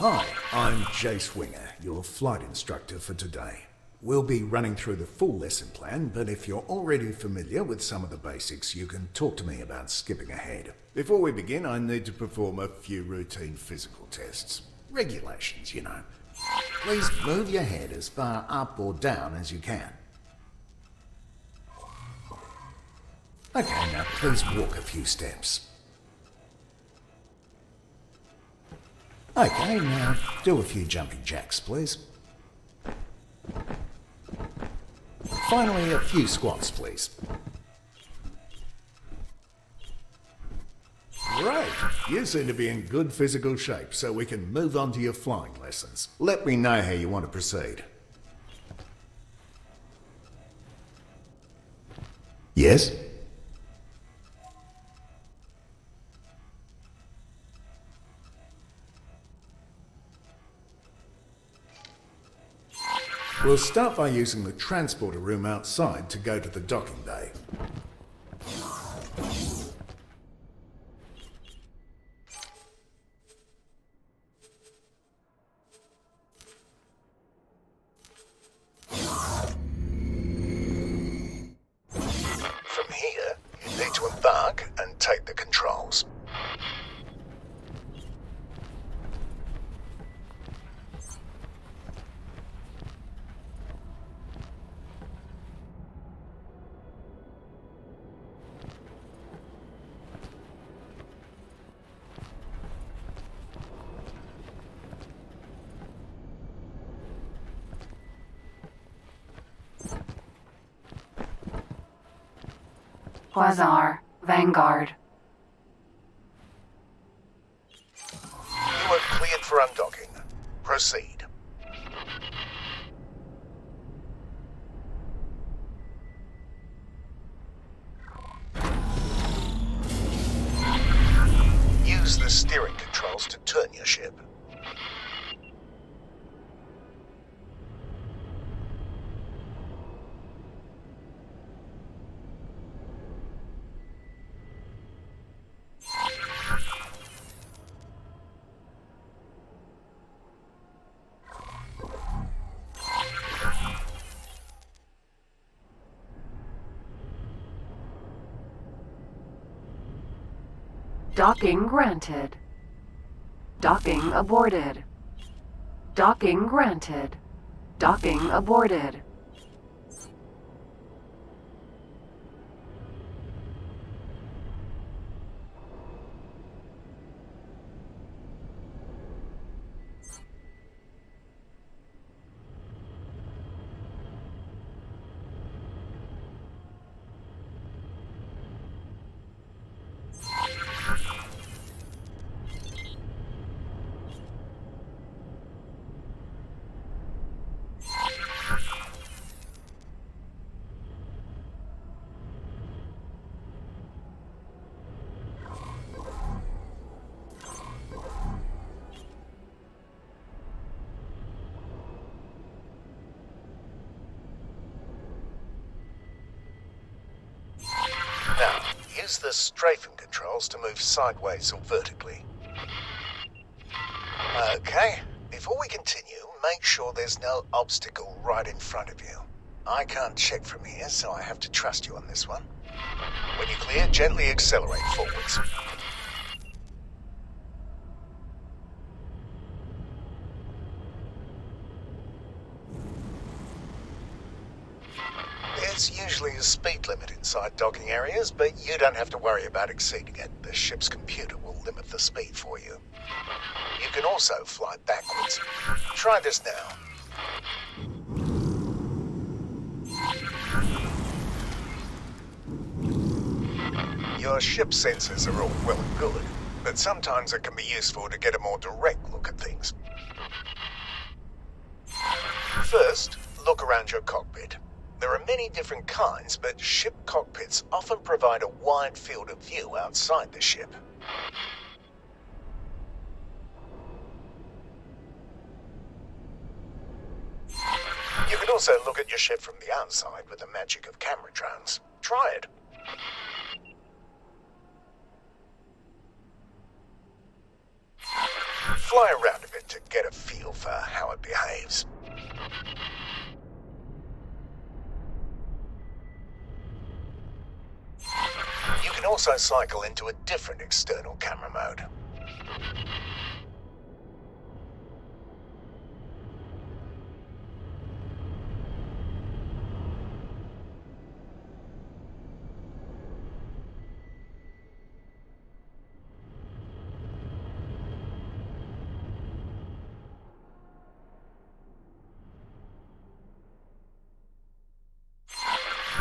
Hi, I'm Jace Winger, your flight instructor for today. We'll be running through the full lesson plan, but if you're already familiar with some of the basics, you can talk to me about skipping ahead. Before we begin, I need to perform a few routine physical tests. Regulations, you know. Please move your head as far up or down as you can. Okay, now please walk a few steps. Okay, now do a few jumping jacks, please. Finally, a few squats, please. Great! You seem to be in good physical shape, so we can move on to your flying lessons. Let me know how you want to proceed. Yes? We'll start by using the transporter room outside to go to the docking bay. From here, you need to embark and take the controls. Quasar, Vanguard. You are cleared for undocking. Proceed. Use the steering controls to turn your ship. Docking granted. Docking aborted. Docking granted. Docking aborted. Now, use the strafing controls to move sideways or vertically. Okay, before we continue, make sure there's no obstacle right in front of you. I can't check from here, so I have to trust you on this one. When you're clear, gently accelerate forwards. There's usually a speed limit inside docking areas, but you don't have to worry about exceeding it. The ship's computer will limit the speed for you. You can also fly backwards. Try this now. Your ship sensors are all well and good, but sometimes it can be useful to get a more direct look at things. First, look around your cockpit. There are many different kinds, but ship cockpits often provide a wide field of view outside the ship. You can also look at your ship from the outside with the magic of camera drones. Try it. fly around a bit to get a feel for how it behaves. You can also cycle into a different external camera mode.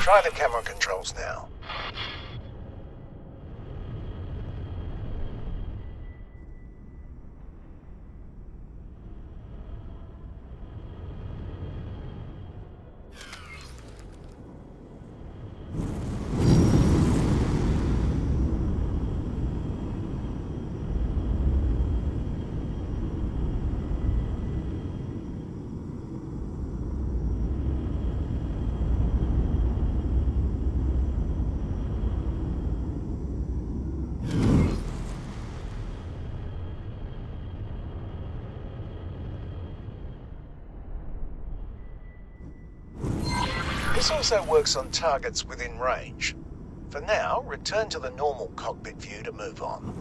Try the camera controls now. This also works on targets within range. For now, return to the normal cockpit view to move on.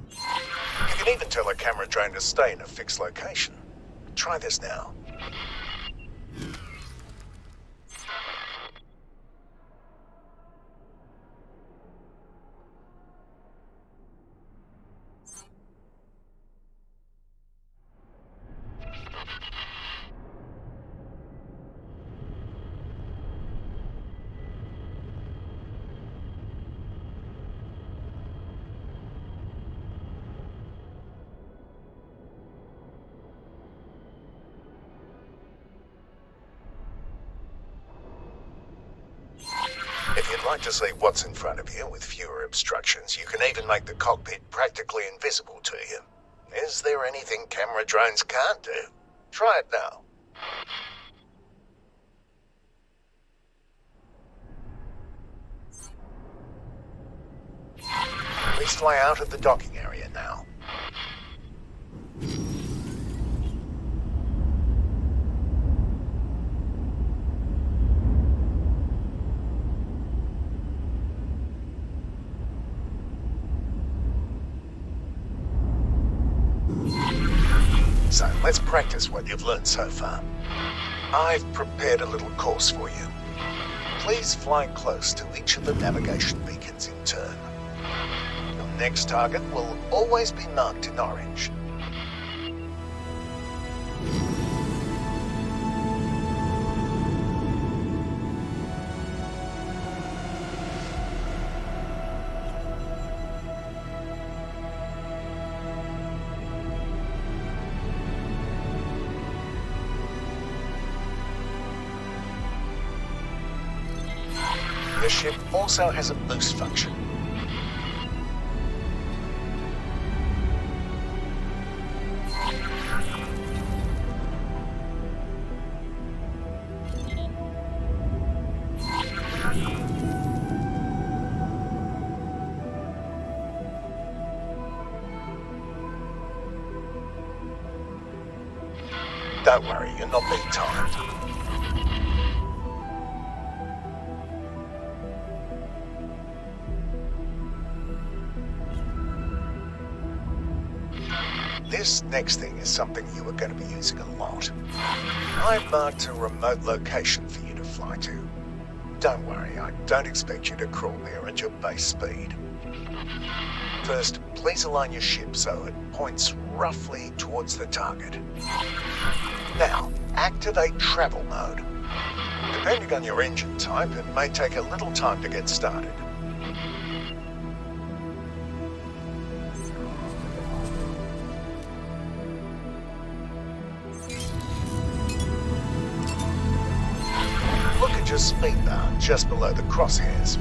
You can even tell a camera drone to stay in a fixed location. Try this now. If you'd like to see what's in front of you with fewer obstructions, you can even make the cockpit practically invisible to you. Is there anything camera drones can't do? Try it now. Please fly out of the docking area now. So let's practice what you've learned so far. I've prepared a little course for you. Please fly close to each of the navigation beacons in turn. Your next target will always be marked in orange. The ship also has a boost function. Don't worry, you're not being timed. This next thing is something you are going to be using a lot. I've marked a remote location for you to fly to. Don't worry, I don't expect you to crawl there at your base speed. First, please align your ship so it points roughly towards the target. Now, activate travel mode. Depending on your engine type, it may take a little time to get started. Look at your speed bar just below the crosshairs.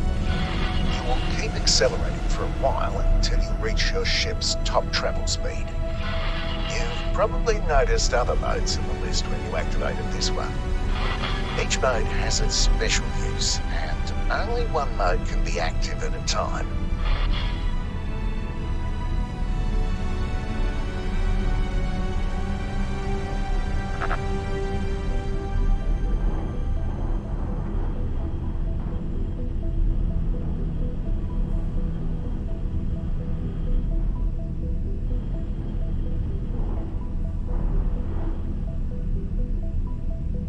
You will keep accelerating for a while until you reach your ship's top travel speed. You've probably noticed other modes in the list when you activated this one. Each mode has its special use, and only one mode can be active at a time.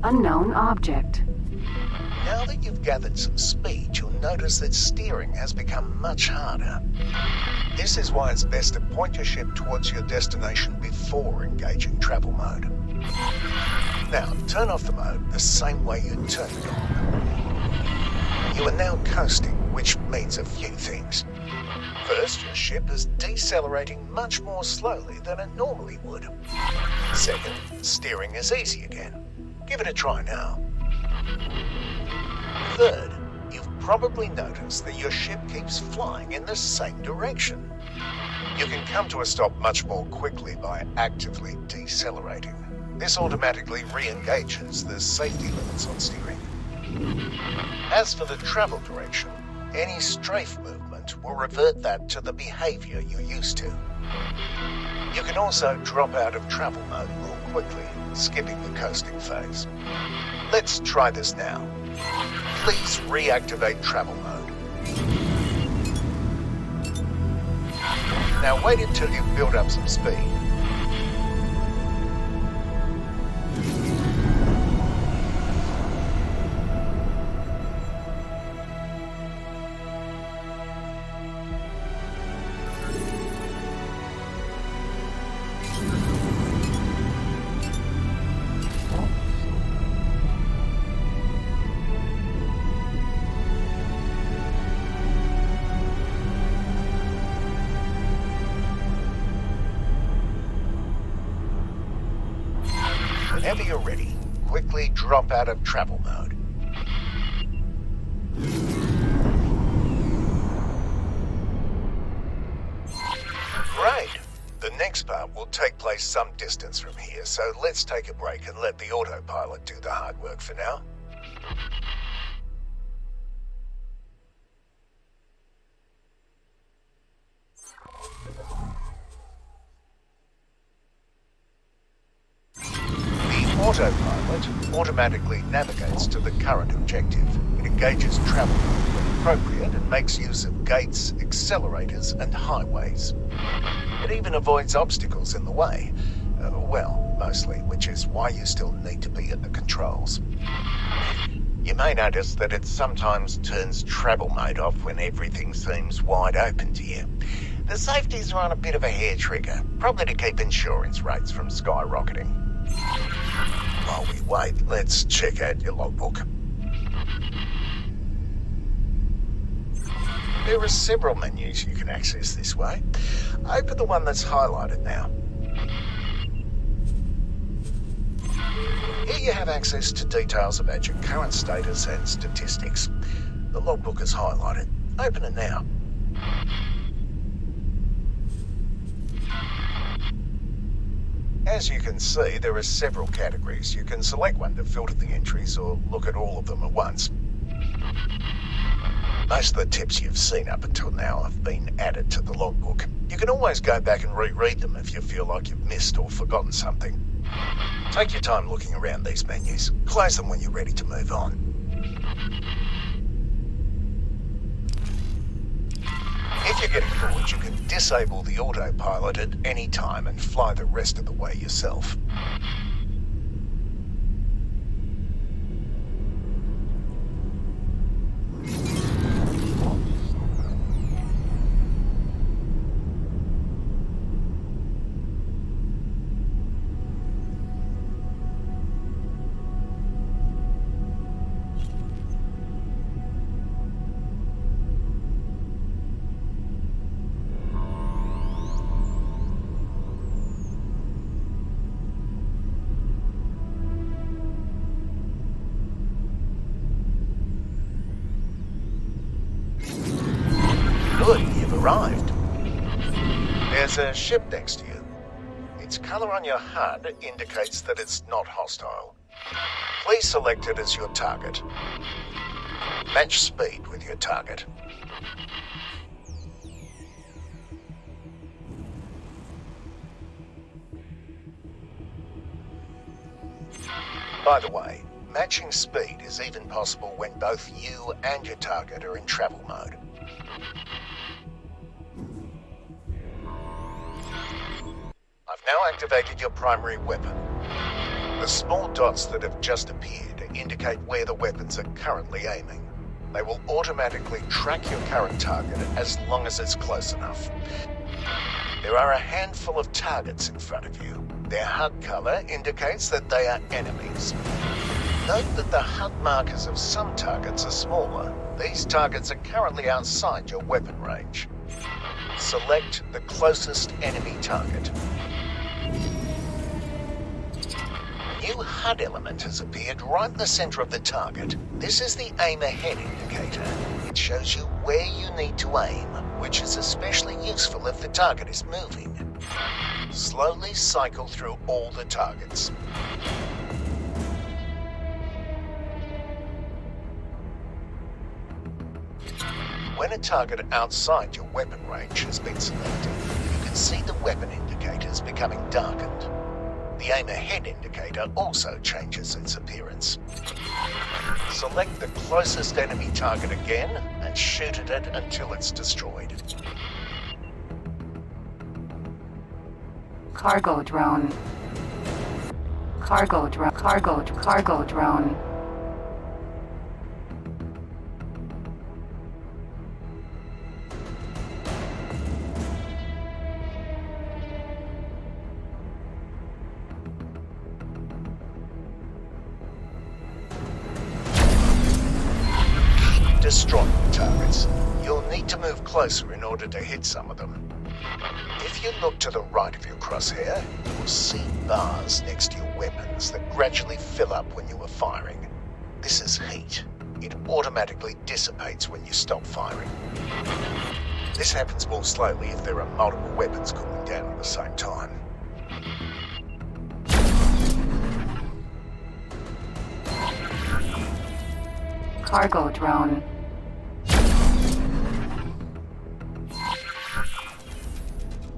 Unknown object. Now that you've gathered some speed, you'll notice that steering has become much harder. This is why it's best to point your ship towards your destination before engaging travel mode. Now, turn off the mode the same way you turned it on. You are now coasting, which means a few things. First, your ship is decelerating much more slowly than it normally would. Second, steering is easy again. Give it a try now. Third, you've probably noticed that your ship keeps flying in the same direction. You can come to a stop much more quickly by actively decelerating. This automatically re-engages the safety limits on steering. As for the travel direction, any strafe movement will revert that to the behavior you're used to. You can also drop out of travel mode more quickly, skipping the coasting phase. Let's try this now. Please reactivate travel mode. Now wait until you've built up some speed. Whenever you're ready, quickly drop out of travel mode. Great! The next part will take place some distance from here, so let's take a break and let the autopilot do the hard work for now. Autopilot automatically navigates to the current objective. It engages travel when appropriate and makes use of gates, accelerators, and highways. It even avoids obstacles in the way. Well, mostly, which is why you still need to be at the controls. You may notice that it sometimes turns travel mode off when everything seems wide open to you. The safeties are on a bit of a hair trigger, probably to keep insurance rates from skyrocketing. While we wait, let's check out your logbook. There are several menus you can access this way. Open the one that's highlighted now. Here you have access to details about your current status and statistics. The logbook is highlighted. Open it now. As you can see, there are several categories. You can select one to filter the entries or look at all of them at once. Most of the tips you've seen up until now have been added to the logbook. You can always go back and reread them if you feel like you've missed or forgotten something. Take your time looking around these menus. Close them when you're ready to move on. If you're getting bored, you can disable the autopilot at any time and fly the rest of the way yourself. Good, you've arrived. There's a ship next to you. Its color on your HUD indicates that it's not hostile. Please select it as your target. Match speed with your target. By the way, matching speed is even possible when both you and your target are in travel mode. I've now activated your primary weapon. The small dots that have just appeared indicate where the weapons are currently aiming. They will automatically track your current target as long as it's close enough. There are a handful of targets in front of you. Their HUD color indicates that they are enemies. Note that the HUD markers of some targets are smaller. These targets are currently outside your weapon range. Select the closest enemy target. A new HUD element has appeared right in the center of the target. This is the aim ahead indicator. It shows you where you need to aim, which is especially useful if the target is moving. Slowly cycle through all the targets. When a target outside your weapon range has been selected, you can see the weapon indicators becoming darkened. The aim ahead indicator also changes its appearance. Select the closest enemy target again and shoot at it until it's destroyed. Cargo drone. Cargo drone. Destroy the targets. You'll need to move closer in order to hit some of them. If you look to the right of your crosshair, you will see bars next to your weapons that gradually fill up when you are firing. This is heat. It automatically dissipates when you stop firing. This happens more slowly if there are multiple weapons cooling down at the same time. Cargo drone.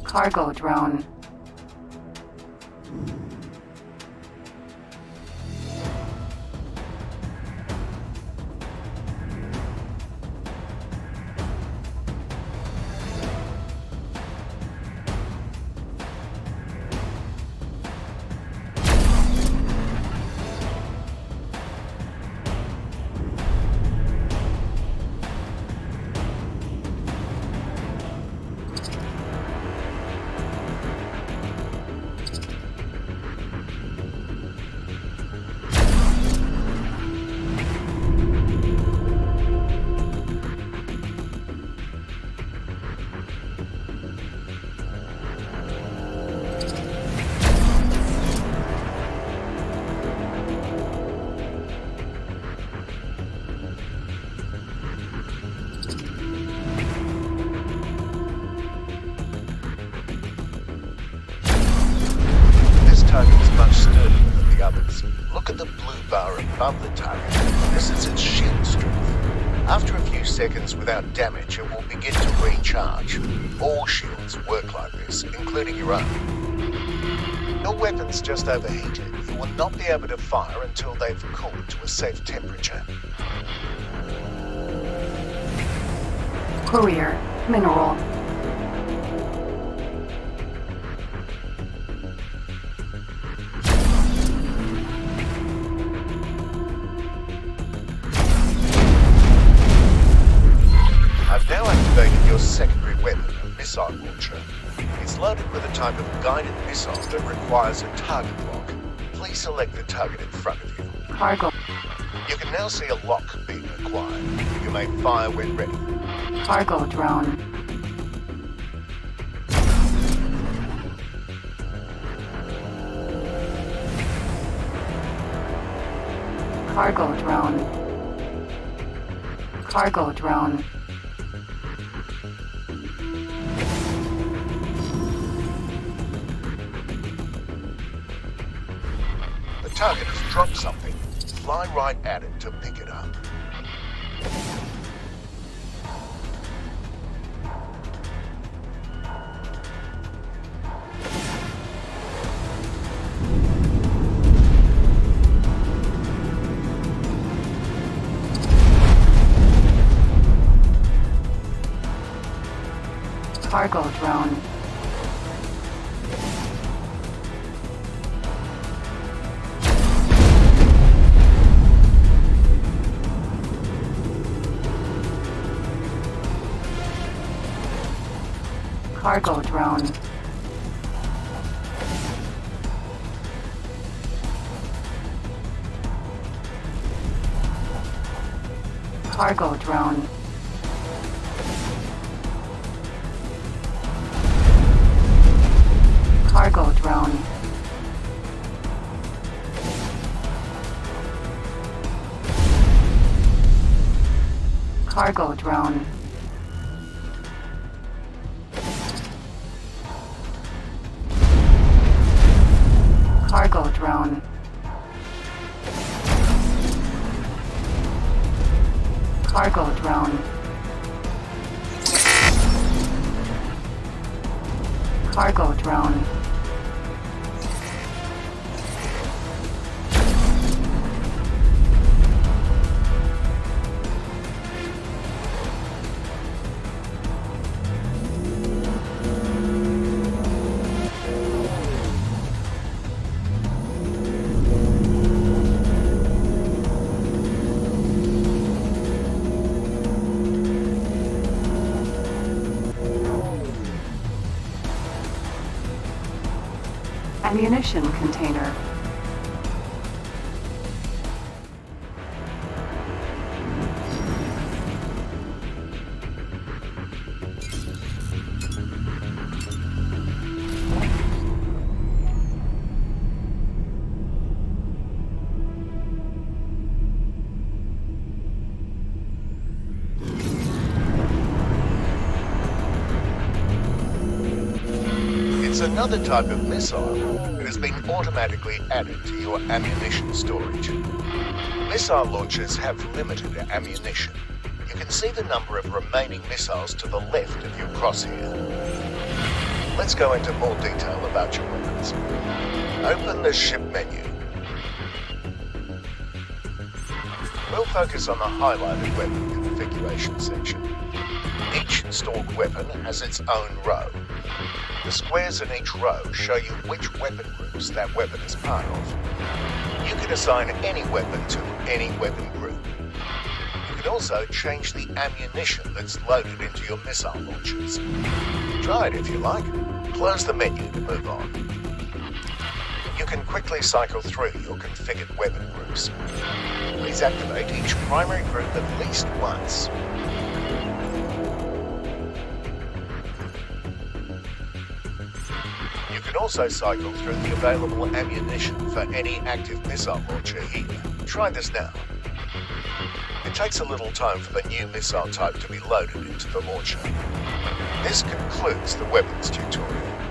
Cargo drone. Target is much sturdier than the others. Look at the blue bar above the target. This is its shield strength. After a few seconds without damage, it will begin to recharge. All shields work like this, including your own. Your weapon's just overheated. You will not be able to fire until they've cooled to a safe temperature. Courier. Mineral. I've now activated your secondary weapon, a missile launcher. It's loaded with a type of guided missile that requires a target lock. Please select the target in front of you. Cargo. You can now see a lock being acquired. You may fire when ready. Cargo drone. Cargo drone. Cargo drone. The target has dropped something. Fly right at it to pick it up. Cargo drone. Cargo drone. Cargo drone. Cargo drone. Cargo drone. Cargo drone. Cargo drone. Cargo drone. Ammunition container. It's another type of missile that has been automatically added to your ammunition storage. Missile launchers have limited ammunition. You can see the number of remaining missiles to the left of your crosshair. Let's go into more detail about your weapons. Open the ship menu. We'll focus on the highlighted weapon configuration section. Each installed weapon has its own row. The squares in each row show you which weapon groups that weapon is part of. You can assign any weapon to any weapon group. You can also change the ammunition that's loaded into your missile launchers. Try it if you like. Close the menu to move on. You can quickly cycle through your configured weapon groups. Please activate each primary group at least once. You can also cycle through the available ammunition for any active missile launcher here. Try this now. It takes a little time for the new missile type to be loaded into the launcher. This concludes the weapons tutorial.